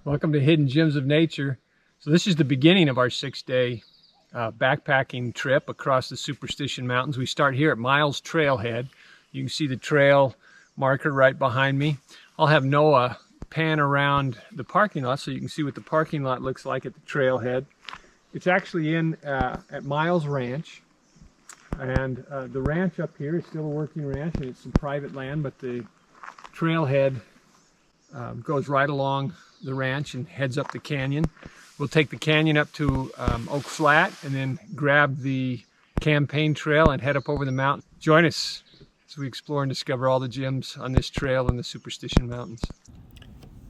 Welcome to Hidden Gems of Nature. So this is the beginning of our 6-day backpacking trip across the Superstition Mountains. We start here at Miles Trailhead. You can see the trail marker right behind me. I'll have Noah pan around the parking lot so you can see what the parking lot looks like at the trailhead. It's actually at Miles Ranch. And the ranch up here is still a working ranch, and it's some private land, but the trailhead goes right along the ranch and heads up the canyon. We'll take the canyon up to Oak Flat and then grab the campaign trail and head up over the mountain. Join us as we explore and discover all the gems on this trail in the Superstition Mountains.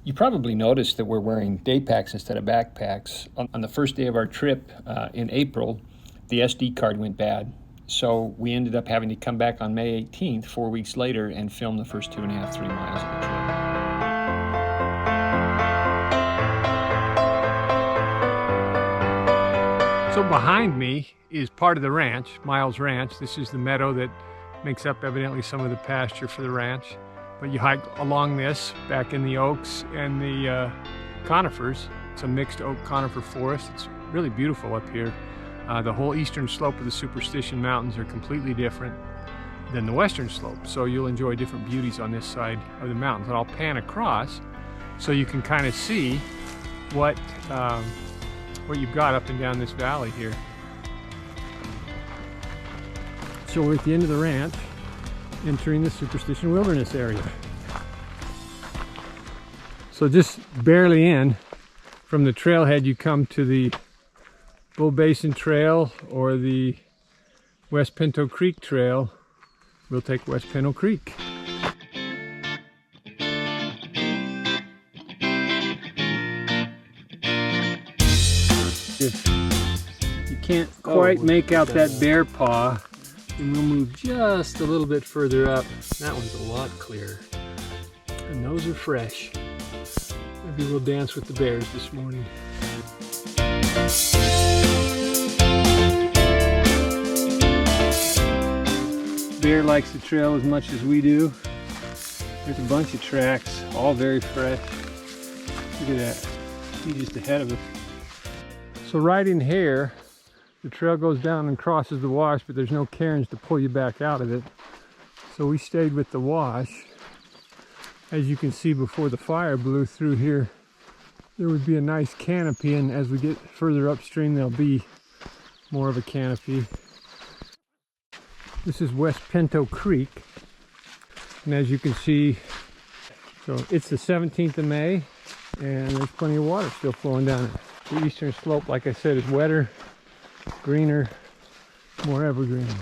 You probably noticed that we're wearing day packs instead of backpacks. On the first day of our trip in April, the SD card went bad. So we ended up having to come back on May 18th, 4 weeks later, and film the first 2.5, 3 miles of the trip. So behind me is part of the ranch, Miles Ranch. This is the meadow that makes up evidently some of the pasture for the ranch. But you hike along this, back in the oaks and the conifers. It's a mixed oak conifer forest. It's really beautiful up here. The whole eastern slope of the Superstition Mountains are completely different than the western slope. So you'll enjoy different beauties on this side of the mountains. And I'll pan across so you can kind of see what you've got up and down this valley here. So we're at the end of the ranch, entering the Superstition Wilderness area. So just barely in from the trailhead, you come to the Bull Basin Trail or the West Pinto Creek Trail. We'll take West Pinto Creek. If you can't quite make out that bear paw, then we'll move just a little bit further up. That one's a lot clearer. And those are fresh. Maybe we'll dance with the bears this morning. Bear likes the trail as much as we do. There's a bunch of tracks, all very fresh. Look at that. He's just ahead of us. So right in here, the trail goes down and crosses the wash, but there's no cairns to pull you back out of it. So we stayed with the wash. As you can see, before the fire blew through here, there would be a nice canopy, and as we get further upstream, there'll be more of a canopy. This is West Pinto Creek, and as you can see, so it's the 17th of May, and there's plenty of water still flowing down it. The eastern slope, like I said, is wetter, greener, more evergreens.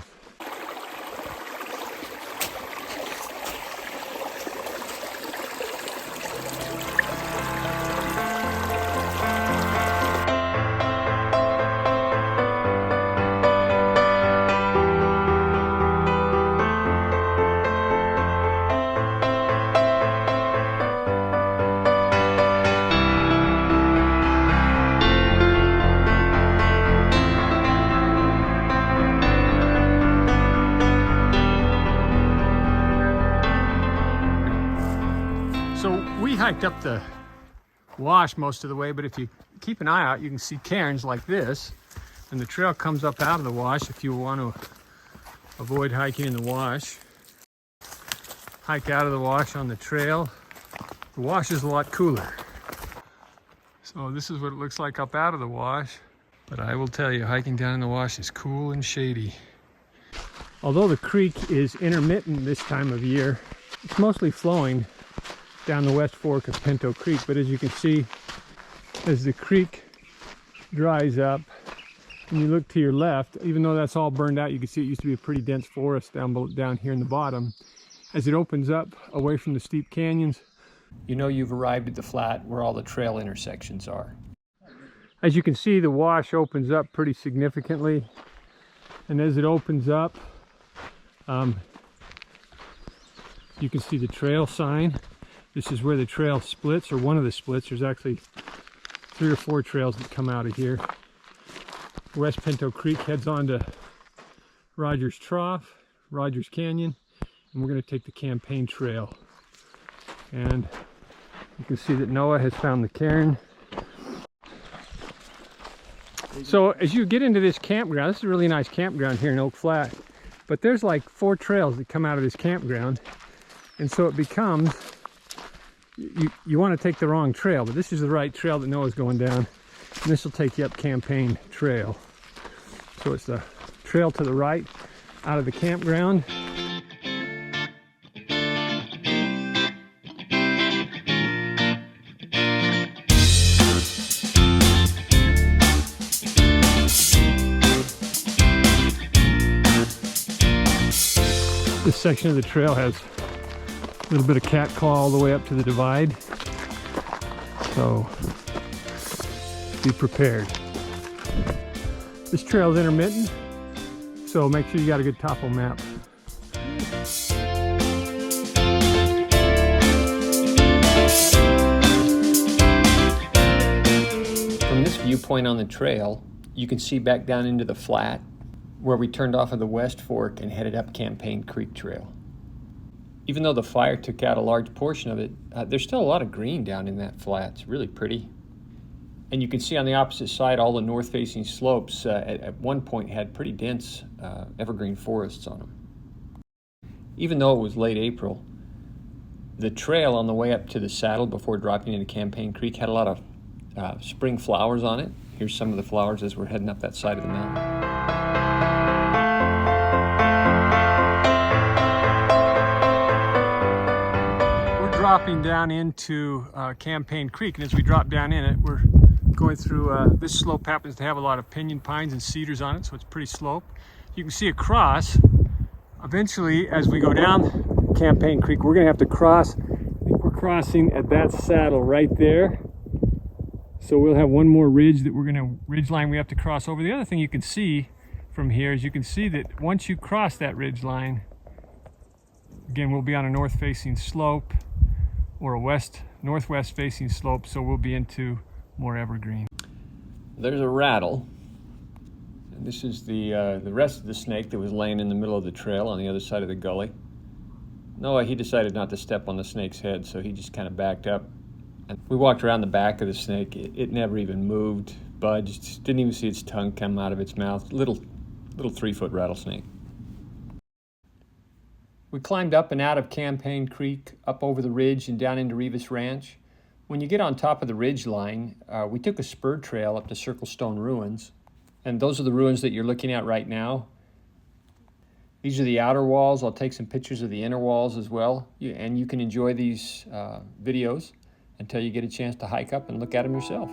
We hiked up the wash most of the way, but if you keep an eye out, you can see cairns like this, and the trail comes up out of the wash if you want to avoid hiking in the wash. Hike out of the wash on the trail. The wash is a lot cooler. So this is what it looks like up out of the wash, but I will tell you, hiking down in the wash is cool and shady. Although the creek is intermittent this time of year, it's mostly flowing down the west fork of Pinto Creek, but as you can see, as the creek dries up and you look to your left, even though that's all burned out, you can see it used to be a pretty dense forest down here in the bottom. As it opens up away from the steep canyons, you know you've arrived at the flat where all the trail intersections are. As you can see, the wash opens up pretty significantly, and as it opens up, you can see the trail sign. This is where the trail splits, or one of the splits. There's actually 3 or 4 trails that come out of here. West Pinto Creek heads on to Rogers Trough, Rogers Canyon, and we're going to take the campaign trail. And You can see that Noah has found the cairn. So as you get into this campground, this is a really nice campground here in Oak Flat, but there's like 4 trails that come out of this campground, and so it becomes, you want to take the wrong trail, but this is the right trail that Noah's going down, and this will take you up Campaign Trail. So it's the trail to the right out of the campground. This section of the trail has a little bit of cat claw all the way up to the divide, so be prepared. This trail is intermittent, so make sure you got a good topo map. From this viewpoint on the trail, you can see back down into the flat where we turned off of the West Fork and headed up Campaign Creek Trail. Even though the fire took out a large portion of it, there's still a lot of green down in that flat. It's really pretty. And you can see on the opposite side, all the north-facing slopes at one point had pretty dense evergreen forests on them. Even though it was late April, the trail on the way up to the saddle before dropping into Campaign Creek had a lot of spring flowers on it. Here's some of the flowers as we're heading up that side of the mountain. Dropping down into Campaign Creek, and as we drop down in it, we're going through, this slope happens to have a lot of pinyon pines and cedars on it, so it's pretty slope. You can see across, eventually as we go down Campaign Creek, we're going to have to cross. I think we're crossing at that saddle right there, so we'll have one more ridge that ridge line we have to cross over. The other thing you can see from here is you can see that once you cross that ridge line, again, we'll be on a north-facing slope or a northwest facing slope, so we'll be into more evergreen. There's a rattle, and this is the rest of the snake that was laying in the middle of the trail on the other side of the gully. Noah, he decided not to step on the snake's head, so he just kind of backed up. And we walked around the back of the snake. It never even moved, budged, didn't even see its tongue come out of its mouth. Little 3-foot rattlesnake. We climbed up and out of Campaign Creek, up over the ridge and down into Revis Ranch. When you get on top of the ridge line, we took a spur trail up to Circle Stone Ruins, and those are the ruins that you're looking at right now. These are the outer walls. I'll take some pictures of the inner walls as well, and you can enjoy these videos until you get a chance to hike up and look at them yourself.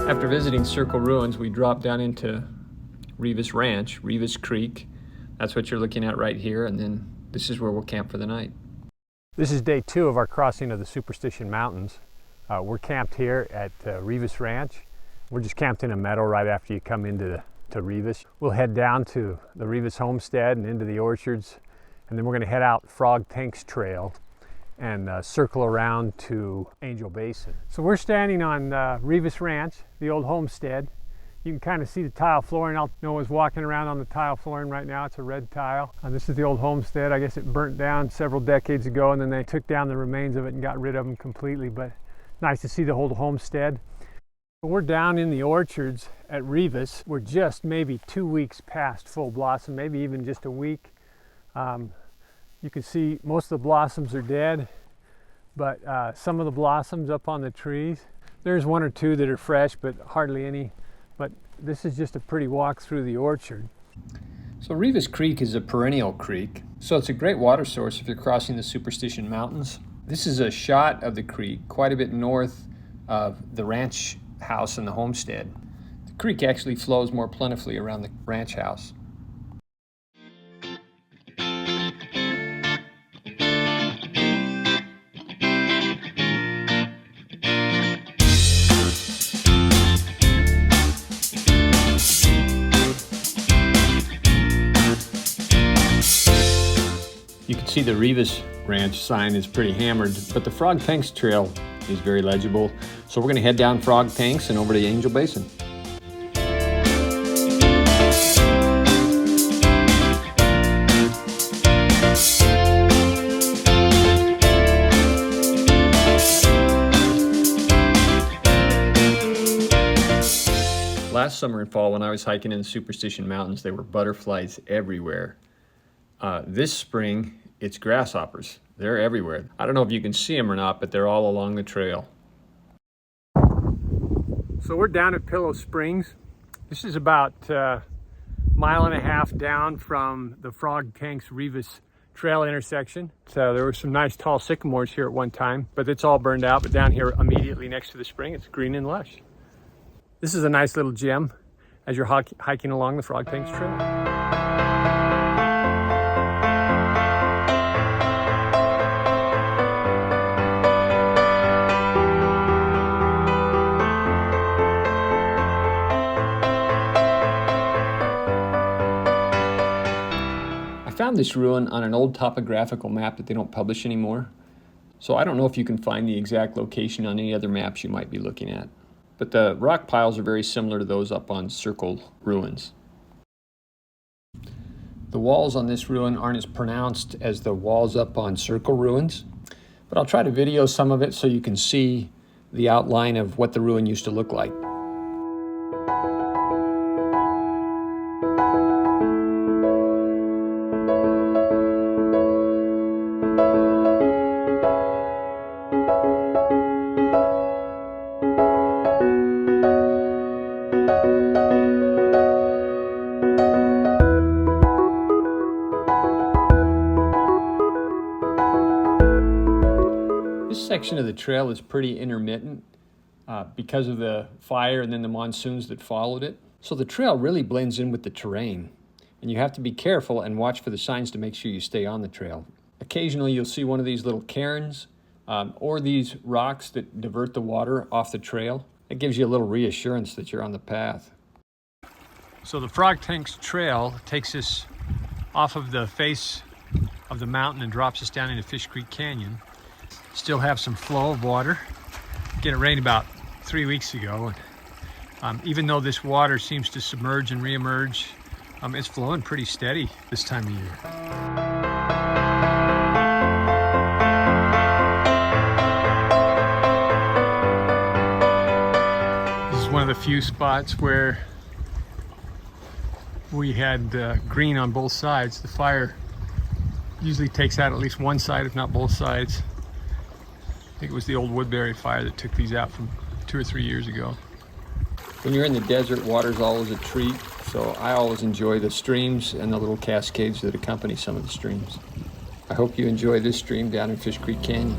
After visiting Circle Ruins, we dropped down into Revis Ranch, Revis Creek. That's what you're looking at right here, and then this is where we'll camp for the night. This is day 2 of our crossing of the Superstition Mountains. We're camped here at Revis Ranch. We're just camped in a meadow right after you come into Revis. We'll head down to the Revis Homestead and into the orchards, and then we're going to head out Frog Tanks Trail and circle around to Angel Basin. So we're standing on Revis Ranch, the old homestead. You can kind of see the tile flooring. Noah's walking around on the tile flooring right now. It's a red tile. This is the old homestead. I guess it burnt down several decades ago, and then they took down the remains of it and got rid of them completely, but nice to see the whole homestead. We're down in the orchards at Revis. We're just maybe 2 weeks past full blossom, maybe even just a week. You can see most of the blossoms are dead. but some of the blossoms up on the trees. There's one or two that are fresh, but hardly any. But this is just a pretty walk through the orchard. So Rivas Creek is a perennial creek, so it's a great water source if you're crossing the Superstition Mountains. This is a shot of the creek quite a bit north of the ranch house and the homestead. The creek actually flows more plentifully around the ranch house. You can see the Rivas Ranch sign is pretty hammered, but the Frog Tanks Trail is very legible. So we're going to head down Frog Tanks and over to Angel Basin. Last summer and fall when I was hiking in the Superstition Mountains, there were butterflies everywhere. This spring, it's grasshoppers. They're everywhere. I don't know if you can see them or not, but they're all along the trail. So we're down at Pillow Springs. This is about a mile and a half down from the Frog Tanks Rivas Trail intersection. So there were some nice tall sycamores here at one time, but it's all burned out. But down here immediately next to the spring, it's green and lush. This is a nice little gem as you're hiking along the Frog Tanks Trail. I found this ruin on an old topographical map that they don't publish anymore. So I don't know if you can find the exact location on any other maps you might be looking at. But the rock piles are very similar to those up on Circle ruins. The walls on this ruin aren't as pronounced as the walls up on Circle ruins, but I'll try to video some of it so you can see the outline of what the ruin used to look like. This section of the trail is pretty intermittent because of the fire and then the monsoons that followed it. So the trail really blends in with the terrain, and you have to be careful and watch for the signs to make sure you stay on the trail. Occasionally you'll see one of these little cairns or these rocks that divert the water off the trail. It gives you a little reassurance that you're on the path. So the Frog Tanks Trail takes us off of the face of the mountain and drops us down into Fish Creek Canyon. Still have some flow of water. Again, it rained about 3 weeks ago. And, even though this water seems to submerge and reemerge, it's flowing pretty steady this time of year. This is one of the few spots where we had green on both sides. The fire usually takes out at least one side, if not both sides. I think it was the old Woodbury fire that took these out from 2 or 3 years ago. When you're in the desert, water's always a treat, so I always enjoy the streams and the little cascades that accompany some of the streams. I hope you enjoy this stream down in Fish Creek Canyon.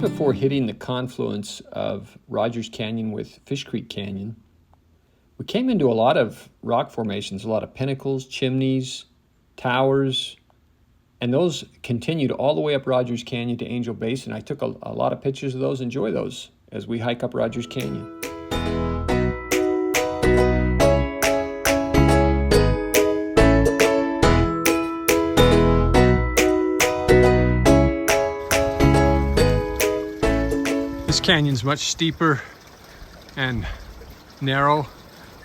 Before hitting the confluence of Rogers Canyon with Fish Creek Canyon, we came into a lot of rock formations, a lot of pinnacles, chimneys, towers, and those continued all the way up Rogers Canyon to Angel Basin. I took a lot of pictures of those, enjoy those as we hike up Rogers Canyon. This canyon's much steeper and narrow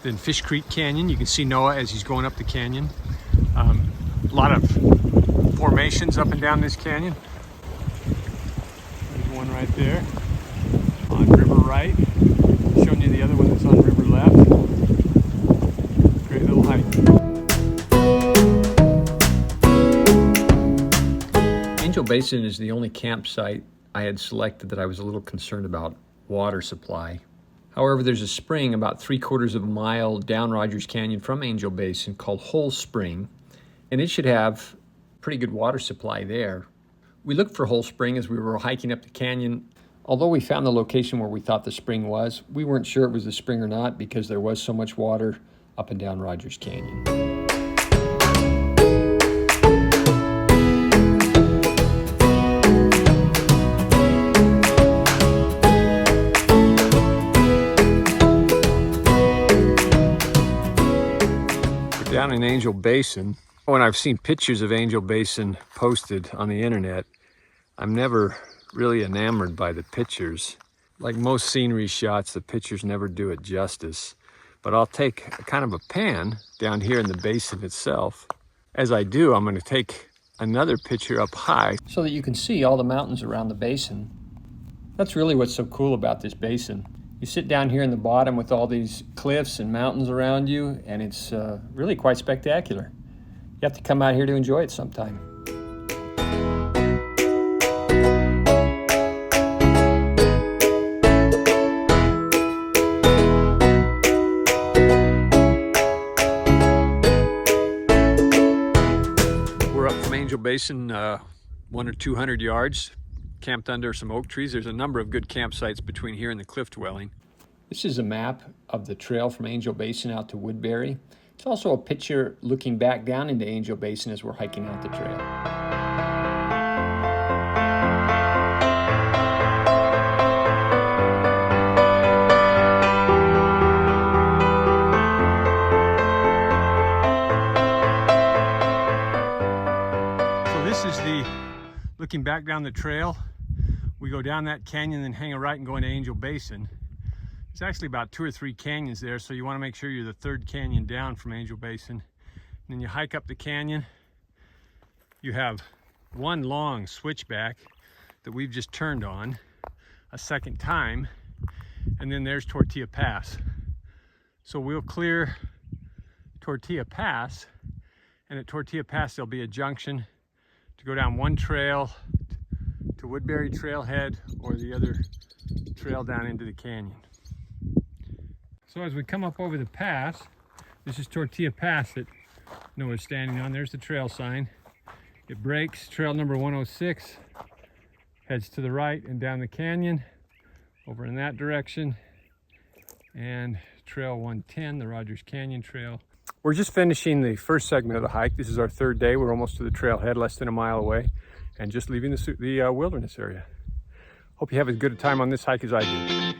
than Fish Creek Canyon. You can see Noah as he's going up the canyon. A lot of formations up and down this canyon. There's one right there on river right. Showing you the other one that's on river left. Great little hike. Angel Basin is the only campsite I had selected that I was a little concerned about water supply. However, there's a spring about 3/4 of a mile down Rogers Canyon from Angel Basin called Hole Spring, and it should have pretty good water supply there. We looked for Hole Spring as we were hiking up the canyon. Although we found the location where we thought the spring was, we weren't sure it was the spring or not because there was so much water up and down Rogers Canyon. Down in Angel Basin, when I've seen pictures of Angel Basin posted on the internet, I'm never really enamored by the pictures. Like most scenery shots, the pictures never do it justice. But I'll take kind of a pan down here in the basin itself. As I do, I'm going to take another picture up high so that you can see all the mountains around the basin. That's really what's so cool about this basin. You sit down here in the bottom with all these cliffs and mountains around you, and it's really quite spectacular. You have to come out here to enjoy it sometime. We're up from Angel Basin 100 or 200 yards. Camped under some oak trees. There's a number of good campsites between here and the cliff dwelling. This is a map of the trail from Angel Basin out to Woodbury. It's also a picture looking back down into Angel Basin as we're hiking out the trail. So this is the looking back down the trail. We go down that canyon, then hang a right and go into Angel Basin. There's actually about 2 or 3 canyons there, so you want to make sure you're the 3rd canyon down from Angel Basin. And then you hike up the canyon. You have one long switchback that we've just turned on a second time, and then there's Tortilla Pass. So we'll clear Tortilla Pass, and at Tortilla Pass there'll be a junction to go down one trail to Woodbury Trailhead or the other trail down into the canyon. So as we come up over the pass, this is Tortilla Pass that Noah's standing on. There's the trail sign. It breaks. Trail number 106 heads to the right and down the canyon over in that direction, and trail 110, the Rogers Canyon Trail. We're just finishing the first segment of the hike. This is our 3rd day. We're almost to the trailhead, less than a mile away, and just leaving the wilderness area. Hope you have as good a time on this hike as I did.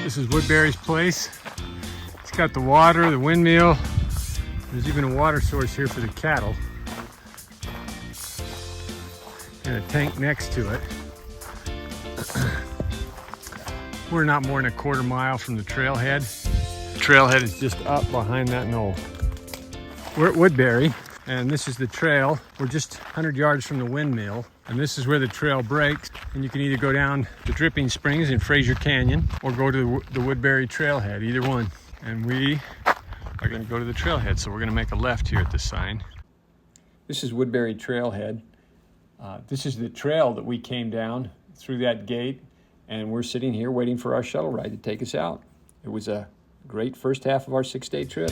This is Woodbury's place. It's got the water, the windmill. There's even a water source here for the cattle. And a tank next to it. We're not more than a 1/4 mile from the trailhead. The trailhead is just up behind that knoll. We're at Woodbury, and this is the trail. We're just 100 yards from the windmill, and this is where the trail breaks. And you can either go down the Dripping Springs in Fraser Canyon or go to the Woodbury Trailhead, either one. And we are going to go to the trailhead, so we're going to make a left here at this sign. This is Woodbury Trailhead. This is the trail that we came down through that gate, and we're sitting here waiting for our shuttle ride to take us out. It was a great first half of our 6-day trip.